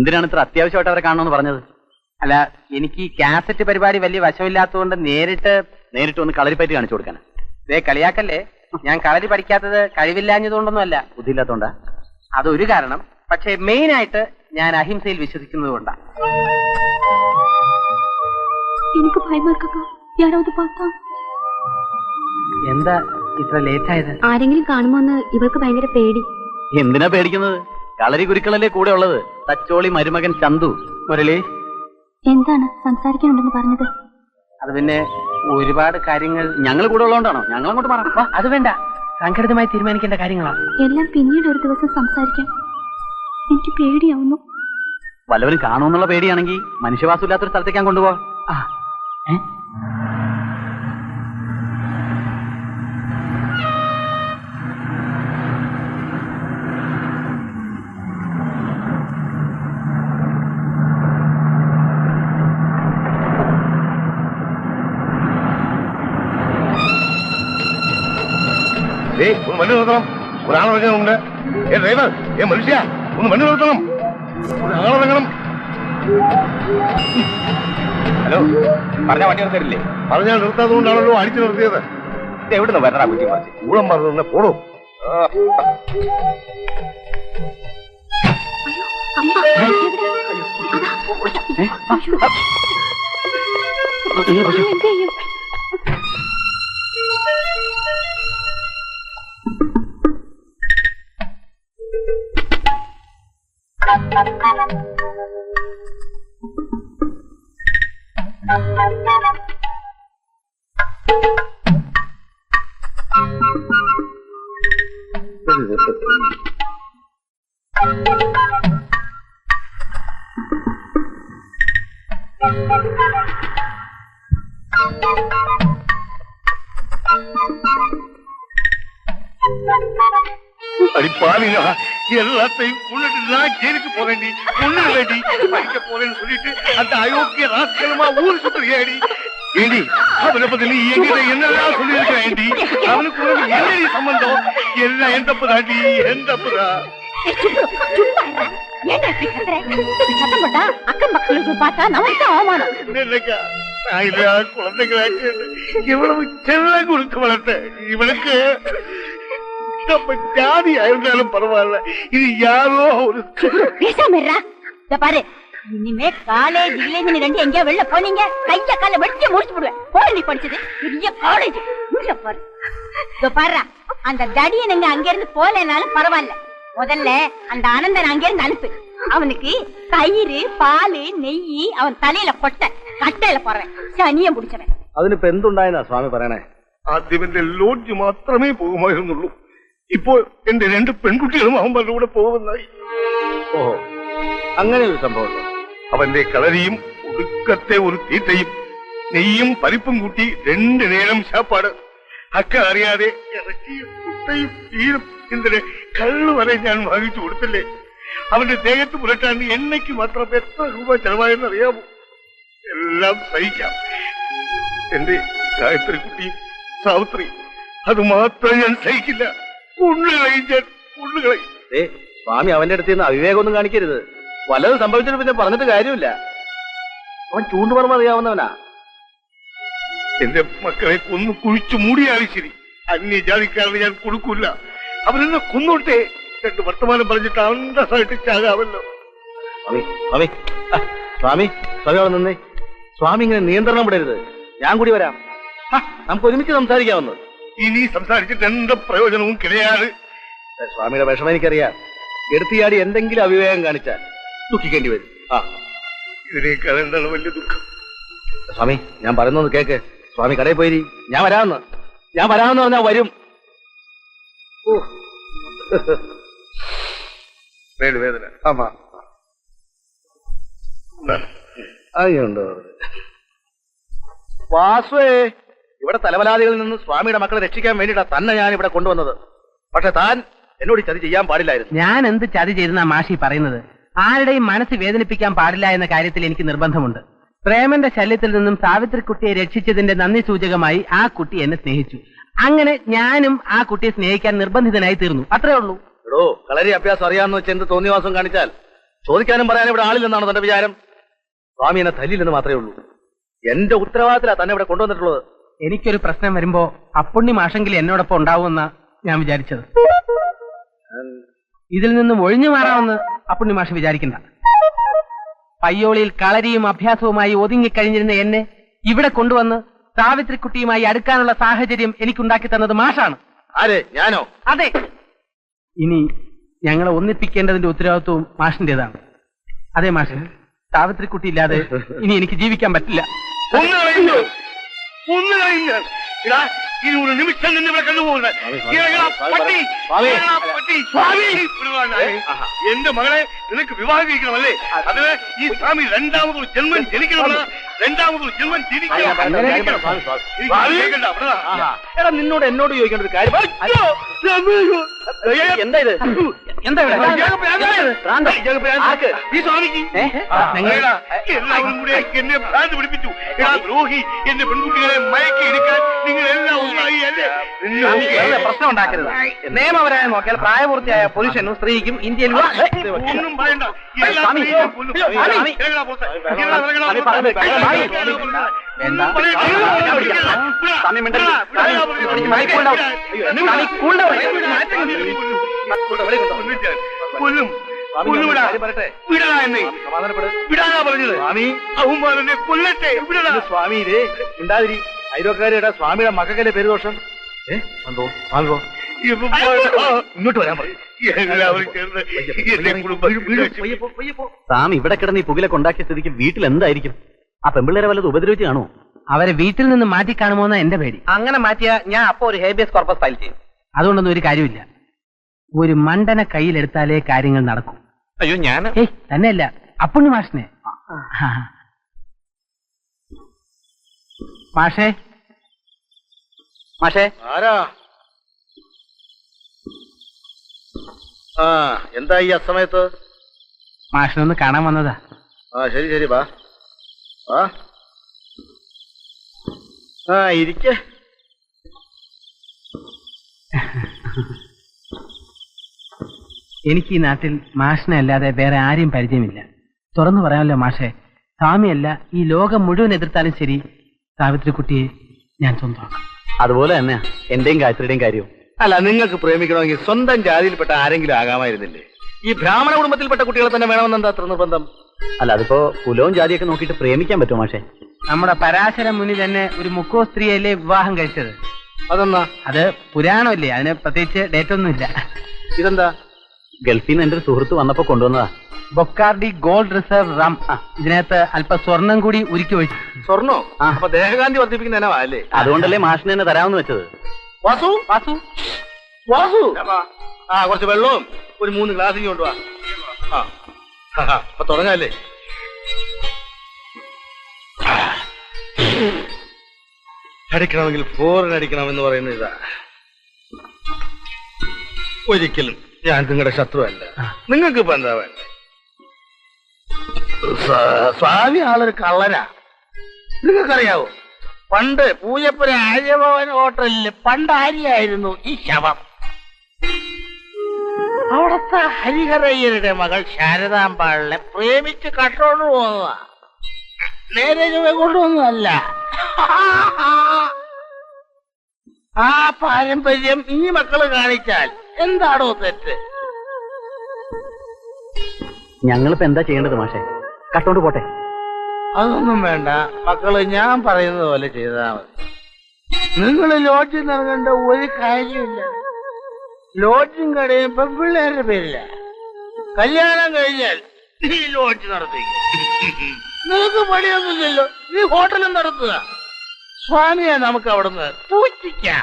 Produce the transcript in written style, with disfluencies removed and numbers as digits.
എന്തിനാണ് ഇത്ര അത്യാവശ്യമായിട്ട് അവരെ കാണണമെന്ന് പറഞ്ഞത്? അല്ല, എനിക്ക് ഈ കാസറ്റ് പരിപാടി വലിയ വശമില്ലാത്തതുകൊണ്ട് നേരിട്ട് ഒന്ന് കളരിപ്പറ്റി കാണിച്ചു കൊടുക്കാൻ. ഇതേ കളിയാക്കല്ലേ, ഞാൻ കളരി പഠിക്കാത്തത് കഴിവില്ലാഞ്ഞതുകൊണ്ടൊന്നുമല്ല, ബുദ്ധിയില്ലാത്തോണ്ടാ? അതൊരു കാരണം. പക്ഷേ മെയിൻ ആയിട്ട് ഞാൻ അഹിംസയിൽ വിശ്വസിക്കുന്നത് കൊണ്ടാണ്. എനിക്ക് ഭയമാർക്കൊക്കെ യാരാவது பார்த்தா എന്താ ഇത്ര ലേറ്റ് ആയത്? ആരെങ്കിലും കാണുമോന്ന് ഇവൾക്ക് ഭയങ്കര പേടി. എന്തിനാ പേടിക്കുന്നത്? കളരി ഗുരുക്കളല്ലേ കൂടെ ഉള്ളത്. തച്ചോളി മരുമകൻ ചന്തു. മുരളി, എന്താണ് സംസാരിക്കാനുണ്ടെന്ന് പറഞ്ഞത്? അത് പിന്നെ ഒരുപാട് കാര്യങ്ങൾ ഞങ്ങൾ കൂടെ ഉള്ളതുകൊണ്ടാണോ? ഞങ്ങൾ അങ്ങോട്ട് മാറാം. അത് വേണ്ട, സംഘടിതമായി തീരുമാനിക്കേണ്ട കാര്യങ്ങളാണ്. എല്ലാം പിന്നീട് ഒരു ദിവസം സംസാരിക്കാം. എനിക്ക് പേടിയാവുന്നു. വല്ലവരും കാണുമെന്നുള്ള പേടിയാണെങ്കിൽ മനുഷ്യവാസം ഇല്ലാത്തൊരു സ്ഥലത്തേക്ക് ഞാൻ കൊണ്ടുപോവാം. ഒന്ന് വണ്ടി നിർത്തണം, ഒരാളിറങ്ങുന്നുണ്ട്. ഡ്രൈവർ, മനുഷ്യ, ഒന്ന് വണ്ടി നിർത്തണം, ഒരാളിറങ്ങണം. ഹലോ, പറഞ്ഞാൽ വണ്ടി നിർത്തരില്ലേ? പറഞ്ഞാൽ നിർത്താത്തതുകൊണ്ടാണല്ലോ അടിച്ചു നിർത്തിയത്. എവിടുന്ന് വരണ കുറ്റി മറിച്ച് ഊളം പറഞ്ഞു പോടോ. அடிப்பாவினா எல்லாத்தையும் கொண்டுட்டு நான் ஜெயிலுக்கு போறேன்டி, கொண்டு வேண்டி படிக்க போறேன்னு சொல்லிட்டு அந்த அயோக்கிய ராஸ்கலமா ஊர் சுத்துறியாடி. ஏண்டி அவனை பத்தி நீ எங்கிட்ட என்னெல்லாம் சொல்லியிருக்க ஏண்டி? அவனுக்கு உனக்கு என்னடி சம்பந்தம்? எல்லாம் என் தப்பு தாண்டி, என் தப்புதா. அக்கம் மக்களுக்கு பார்த்தா நமக்கு அவமானம். என்னக்கா நான் இல்ல குழந்தைகளாக்கு இவ்வளவு செல்லம் கொடுத்து வளர்த்தேன். இவனுக்கு நம்ம ஜாதி ஆயிருந்தாலும் பரவாயில்ல, இது யாரோ ஒரு பேசாம பாரு. இனிமே காலேஜ் வில்லேஜ் ரெண்டு எங்கேயா வெளில போனீங்க கைய கால வெட்டி முடிச்சு விடுவேன். போய் நீ படிச்சது பெரிய காலேஜ் பாரு. பாரு, அந்த தடியை நீங்க அங்க இருந்து போலனாலும் பரவாயில்ல, முதல்ல அந்த ஆனந்தன் அங்க இருந்து அனுப்பு. அவனுக்கு கயிறு பால் நெய் அவன் தலையில கொட்ட കട്ടയില പറയാൻ ശനിയം പിടിച്ചവൻ. അതിനിപ്പോ എന്തുണ്ടായെന്നാ സ്വാമി പറയണേ? ആദ്യം എന്റെ ലോഡ്ജ് മാത്രമേ പോകുമായിരുന്നുള്ളൂ. ഇപ്പോ എന്റെ 2 പെൺകുട്ടികളും അവന്മാരുടെ കൂടെ പോകുന്നതായി. ഓഹോ, അങ്ങനെ ഒരു സംഭവം. അവന്റെ കളരിയും ഒടുക്കത്തെ ഒരു തീറ്റയും നെയ്യും പരിപ്പും കൂട്ടി 2 നേരം ശാപ്പാട്. അക്ക അറിയാതെ ഇറച്ചിയും മുട്ടയും തീരും എന്തിന് കള്ളു വരെ ഞാൻ വാങ്ങിച്ചു കൊടുത്തില്ലേ. അവന്റെ ദേഹത്ത് പുരട്ടാൻ എണ്ണയ്ക്ക് മാത്രം എത്ര രൂപ ചെലവായെന്ന് അറിയാമോ? എല്ലാം സഹിക്കാം. എന്റെ ഗായത്രി കുട്ടിയും സാവിത്രി, അത് മാത്രം ഞാൻ സഹിക്കില്ല. സ്വാമി അവന്റെ അടുത്ത് നിന്ന് അവിവേകമൊന്നും കാണിക്കരുത്. വല്ലതും സംഭവിച്ചിട്ട് പിന്നെ പറഞ്ഞിട്ട് കാര്യമില്ല. അവൻ ചൂണ്ടുപറമ്പ് അറിയാവുന്നവനാ. എന്റെ മക്കളെ കൊന്നു കുഴിച്ചു മൂടിയാലും ശരി, അന്യജാതിക്കാരന് ഞാൻ കൊടുക്കൂല. അവരെന്നെ കൊന്നോട്ടെ. 2 വർത്തമാനം പറഞ്ഞിട്ട് അന്തസ്സായിട്ട് ചാകാമല്ലോ. സ്വാമി സ്വാമി സ്വാമി അവിടെ നിന്നേ. സ്വാമി ഇങ്ങനെ നിയന്ത്രണം വിടരുത്. ഞാൻ കൂടി വരാം. നമുക്ക് ഒരുമിച്ച് സംസാരിക്കാവുന്നത്. ഇനി സംസാരിച്ചിട്ട് എന്താ പ്രയോജനവും കിടയാറ്. സ്വാമിയുടെ വിഷമം എനിക്കറിയാം. എടുത്തിയാടി എന്തെങ്കിലും അവിവേകം കാണിച്ചാൽ ദുഃഖിക്കേണ്ടി വരും. ഇതിനേക്കാൾ എന്താണ് വലിയ ദുഃഖം? സ്വാമി, ഞാൻ പറയുന്നത് കേക്ക്. സ്വാമി കടയിൽ പോയി. ഞാൻ വരാമെന്ന് പറഞ്ഞാൽ വരും. വേദന. ആമാ, അതുണ്ടോ വാസുവേ? ഇവിടെ തലവലാദികളിൽ നിന്ന് സ്വാമിയുടെ മക്കളെ രക്ഷിക്കാൻ വേണ്ടിയിട്ടാ തന്നെ ഞാൻ ഇവിടെ കൊണ്ടുവന്നത്. പക്ഷെ താൻ എന്നോട് ചതി ചെയ്യാൻ പാടില്ലായിരുന്നു. ഞാൻ എന്ത് ചതി ചെയ്തെന്നാ മാഷി പറയുന്നത്? ആരുടെയും മനസ്സ് വേദനിപ്പിക്കാൻ പാടില്ല എന്ന കാര്യത്തിൽ എനിക്ക് നിർബന്ധമുണ്ട്. പ്രേമന്റെ ശല്യത്തിൽ നിന്നും സാവിത്രിക്കുട്ടിയെ രക്ഷിച്ചതിന്റെ നന്ദി സൂചകമായി ആ കുട്ടി എന്നെ സ്നേഹിച്ചു. അങ്ങനെ ഞാനും ആ കുട്ടിയെ സ്നേഹിക്കാൻ നിർബന്ധിതനായി തീർന്നു. അത്രേ ഉള്ളൂ. എടോ, കളരി അഭ്യാസം അറിയാമെന്ന് വെച്ച് എന്ത് തോന്നിവാസം കാണിച്ചാൽ ചോദിക്കാനും പറയാനും ഇവിടെ ആളില്ലെന്നാണ് തന്റെ വിചാരം. സ്വാമി എന്നെ തല്ലില്ലെന്ന് മാത്രമേ ഉള്ളൂ. എന്റെ ഉത്തരവാദിത്തത്തിലാ തന്നെ ഇവിടെ കൊണ്ടുവന്നിട്ടുള്ളത്. എനിക്കൊരു പ്രശ്നം വരുമ്പോ അപ്പുണ്ണി മാഷെങ്കിലും എന്നോടൊപ്പം ഉണ്ടാവുമെന്നാ ഞാൻ വിചാരിച്ചത്. ഇതിൽ നിന്നും ഒഴിഞ്ഞു മാറാമെന്ന് അപ്പുണ്ണി മാഷ് വിചാരിക്കണ്ട. പയ്യോളിയിൽ കളരിയും അഭ്യാസവുമായി ഒതുങ്ങിക്കഴിഞ്ഞിരുന്ന എന്നെ ഇവിടെ കൊണ്ടുവന്ന് സാവിത്രിക്കുട്ടിയുമായി അടുക്കാനുള്ള സാഹചര്യം എനിക്കുണ്ടാക്കി തന്നത് മാഷാണ്. ആരെ? ഞാനോ? അതെ. ഇനി ഞങ്ങളെ ഒന്നിപ്പിക്കേണ്ടതിന്റെ ഉത്തരവാദിത്വവും മാഷിന്റേതാണ്. അതെ മാഷ്, സാവിത്രിക്കുട്ടി ഇല്ലാതെ ഇനി എനിക്ക് ജീവിക്കാൻ പറ്റില്ല. ഇനി ഒരു നിമിഷം നിന്ന് ഇവിടെ കണ്ടുപോകുന്നത് എന്റെ മകളെ നിനക്ക് വിവാഹം കഴിക്കണമല്ലേ? അതിന് ഈ സ്വാമി രണ്ടാമതൊരു ജന്മം ജനിക്കണമെന്ന് എടാ നിന്നോട് എന്നോട് ചോദിക്കേണ്ട ഒരു കാര്യം. എന്താ ഇത്? എന്താ ഈ സ്വാമിക്ക് എല്ലാവരും കൂടെ എന്നെ ഭ്രാന്ത് പിടിപ്പിച്ചു. എടാ ദ്രോഹി, എന്റെ പെൺകുട്ടികളെ മയക്കി എടുക്കാൻ നിങ്ങൾ എല്ലാം ഒന്നായി അല്ലേ? പ്രശ്നം ഉണ്ടാക്കരുത്. നിയമപരമായി നോക്കിയാൽ പ്രായപൂർത്തിയായ പുരുഷനും സ്ത്രീക്കും ഇന്ത്യയിൽ ഒന്നും പറയണ്ട. വിടാനാ പറഞ്ഞത്. അവന്മാരെ കൊല്ലട്ടെ. സ്വാമി ഇതേ ഉണ്ടാതിരി. അയൽവക്കാരുടെ സ്വാമിയുടെ മക്കൾക്കല്ലേ പേരുദോഷം. സ്വാമി ഇങ്ങോട്ട് വരാൻ പറയും. സ്വാമി ഇവിടെ കിടന്ന് ഈ പുകിലൊക്കെ ഉണ്ടാക്കിയ സ്ഥിതിക്ക് വീട്ടിൽ എന്തായിരിക്കും? ആ പെമ്പിള്ളേരെ വല്ലത് ഉപദ്രവിച്ച് കാണുമോ? അവരെ വീട്ടിൽ നിന്ന് മാറ്റി കാണുമോന്നാ എന്റെ പേടി. അങ്ങനെ മാറ്റിയാ ഞാൻ അപ്പൊ ഒരു ഹേബിയസ് കോർപ്പസ് ഫയൽ ചെയ്യും. അതുകൊണ്ടൊന്നും ഒരു കാര്യമില്ല. ഒരു മണ്ടനെ കയ്യിലെടുത്താലേ കാര്യങ്ങൾ നടക്കും. അയ്യോ ഞാൻ തന്നെയല്ല, അപ്പുണ്ണി മാഷിനെ. മാഷേ, മാഷേ. ആരാ? ആ എന്താ ഈ അസമയത്ത്? മാഷിനൊന്ന് കാണാൻ വന്നതാ. ആ ശരി ശരി, വാ വാ. ആ ഇരിക്ക. എനിക്ക് ഈ നാട്ടിൽ മാഷിനെ അല്ലാതെ വേറെ ആരെയും പരിചയമില്ല. തുറന്നു പറയാമല്ലോ മാഷേ, സ്വാമിയല്ല ഈ ലോകം മുഴുവൻ എതിർത്താലും ശരി, സാവിത്രിക്കുട്ടിയെ ഞാൻ സ്വന്തമാക്കാം. അതുപോലെ തന്നെ എന്റെയും ഗായത്രിയുടെയും കാര്യവും. അല്ല, നിങ്ങൾക്ക് പ്രേമിക്കണമെങ്കിൽ സ്വന്തം ജാതിയിൽപ്പെട്ട ആരെങ്കിലും ആകാമായിരുന്നില്ലേ? ഈ ബ്രാഹ്മണ കുടുംബത്തിൽപ്പെട്ട കുട്ടികളെ തന്നെ വേണമെന്നെന്താ അത്ര നിർബന്ധം? അല്ല, അതിപ്പോ കുലവും ജാതിയൊക്കെ നോക്കിയിട്ട് പ്രേമിക്കാൻ പറ്റുമോ മാഷേ? നമ്മുടെ പരാശര മുനി തന്നെ ഒരു മുക്കോ സ്ത്രീയല്ലേ വിവാഹം കഴിച്ചത്. അതെന്നാ? അത് പുരാണമല്ലേ, അതിന് പ്രത്യേകിച്ച് ഡേറ്റ് ഒന്നുമില്ല. ഇതെന്താ? ഗൾഫിൽ നിന്ന് എന്റെ ഒരു സുഹൃത്ത് വന്നപ്പോ കൊണ്ടുവന്നതാ. ബൊക്കാർഡി ഗോൾഡ് റിസർവ് റം. ഇതിനകത്ത് അല്പം സ്വർണം കൂടി ഉരുക്കി ഒഴിച്ചു. സ്വർണ്ണോ? അപ്പൊ ദേഹകാന്തി വർദ്ധിപ്പിക്കുന്ന ഇനവാ അല്ലേ? അതുകൊണ്ടല്ലേ മാഷിനെ തന്നെ തരാമെന്ന് വെച്ചത്. വാസു വാസു വാസു, ആ കുറച്ച് വെള്ളവും ഒരു 3 ഗ്ലാസ് കൊണ്ടുവാ. അപ്പൊ തുടങ്ങാല്ലേ? അടിക്കണമെങ്കിൽ ഫോറിനടിക്കണമെന്ന് പറയുന്നത് ഇതാ. ഒരിക്കലും ഞാൻ നിങ്ങളുടെ ശത്രുവല്ല. നിങ്ങൾക്ക് ഇപ്പൊ എന്താ വേണ്ട? സ്വാമി ആളൊരു കള്ളനാ. നിങ്ങൾക്കറിയാവോ, പണ്ട് പൂജപ്പുര ആര്യഭവൻ ഹോട്ടലിൽ പണ്ടാരിയായിരുന്നു ഈ ശവം. അവിടുത്തെ ഹരിഹരയ്യരുടെ മകൾ ശാരദാമ്പാളിനെ പ്രേമിച്ച് കട്ടോണ്ട് പോകുന്നതാ. നേരെ ചുവ കൊണ്ടൊന്നുമല്ല. ആ പാരമ്പര്യം ഈ മക്കള് കാണിച്ചാൽ എന്താണോ തെറ്റ്? ഞങ്ങളിപ്പോ എന്താ ചെയ്യേണ്ടത് മാഷേ? കട്ടോണ്ട് പോട്ടെ? അതൊന്നും വേണ്ട മക്കള്, ഞാൻ പറയുന്നത് പോലെ ചെയ്താൽ മതി. നിങ്ങൾ ലോഡ്ജിൽ നിറങ്ങേണ്ട ഒരു കാര്യമില്ല. ലോഡ്ജും കടയും പെൺപിള്ളേരുടെ പേരില്ല. കല്യാണം കഴിഞ്ഞാൽ നീ ലോഡ്ജ് നടത്തിക്കും. നിനക്ക് പണിയൊന്നുമില്ലല്ലോ, നീ ഹോട്ടലും നടത്തുക. സ്വാമിയെ നമുക്ക് അവിടുന്ന് പൂജിക്കാം.